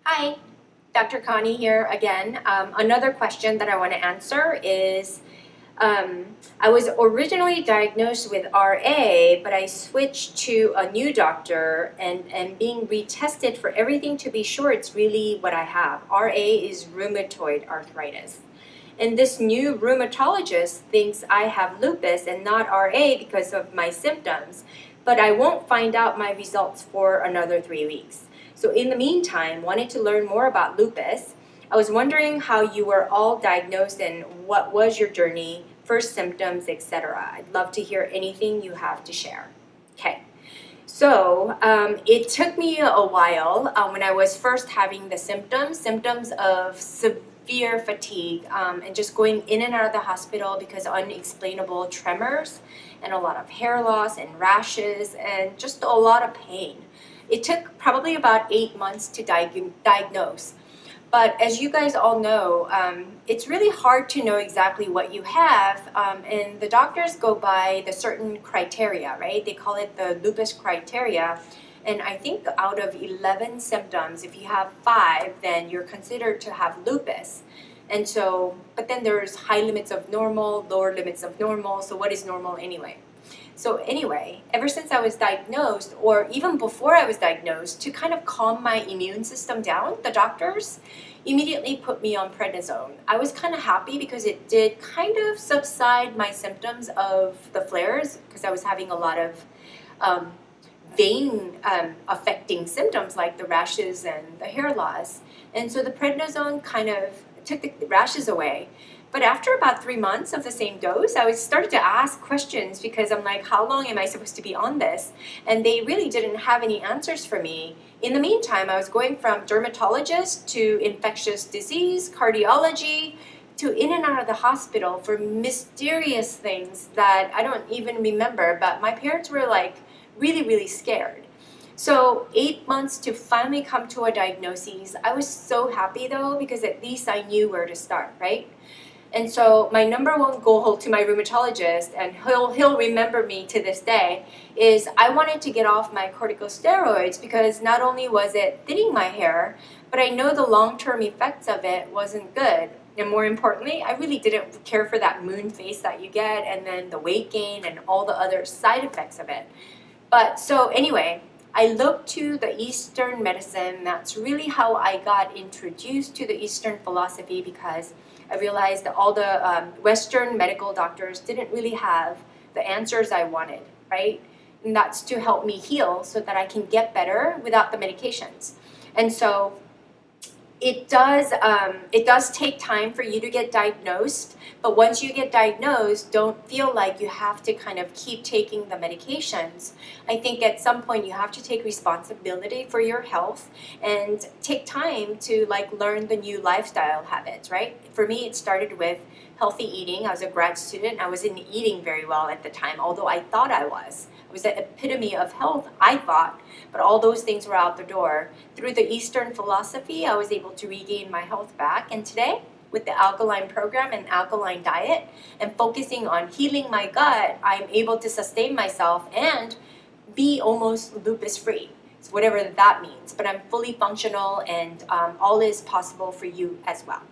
Hi, Dr. Connie here again. Another question that I want to answer is I was originally diagnosed with RA, but I switched to a new doctor and being retested for everything to be sure it's really what I have. RA is rheumatoid arthritis. And this new rheumatologist thinks I have lupus and not RA because of my symptoms, but I won't find out my results for another 3 weeks. So in the meantime, wanted to learn more about lupus. I was wondering how you were all diagnosed and what was your journey, first symptoms, etc. I'd love to hear anything you have to share. Okay, so it took me a while when I was first having the symptoms of severe fatigue and just going in and out of the hospital because unexplainable tremors and a lot of hair loss and rashes and just a lot of pain. It took probably about 8 months to diagnose. But as you guys all know, it's really hard to know exactly what you have, and the doctors go by the certain criteria, right? They call it the lupus criteria. And I think out of 11 symptoms, if you have 5, then you're considered to have lupus. And so, but then there's high limits of normal, lower limits of normal. So what is normal anyway? So anyway, ever since I was diagnosed, or even before I was diagnosed, to kind of calm my immune system down, the doctors immediately put me on prednisone. I was kind of happy because it did kind of subside my symptoms of the flares because I was having a lot of vein affecting symptoms like the rashes and the hair loss. And so the prednisone kind of took the rashes away. But after about 3 months of the same dose, I started to ask questions because I'm like, how long am I supposed to be on this? And they really didn't have any answers for me. In the meantime, I was going from dermatologist to infectious disease, cardiology, to in and out of the hospital for mysterious things that I don't even remember. But my parents were like really, really scared. So 8 months to finally come to a diagnosis. I was so happy though, because at least I knew where to start, right? And so my number one goal to my rheumatologist, and he'll remember me to this day, is I wanted to get off my corticosteroids because not only was it thinning my hair, but I know the long-term effects of it wasn't good. And more importantly, I really didn't care for that moon face that you get and then the weight gain and all the other side effects of it. But so anyway, I looked to the Eastern medicine. That's really how I got introduced to the Eastern philosophy because I realized that all the Western medical doctors didn't really have the answers I wanted, right? And that's to help me heal so that I can get better without the medications. And so it does take time for you to get diagnosed, but once you get diagnosed, don't feel like you have to kind of keep taking the medications. I think at some point you have to take responsibility for your health and take time to like learn the new lifestyle habits, right? For me, it started with healthy eating. I was a grad student. I wasn't eating very well at the time, although I thought I was. It was the epitome of health, I thought, but all those things were out the door. Through the Eastern philosophy, I was able to regain my health back. And today, with the alkaline program and alkaline diet and focusing on healing my gut, I'm able to sustain myself and be almost lupus free. So whatever that means, but I'm fully functional and all is possible for you as well.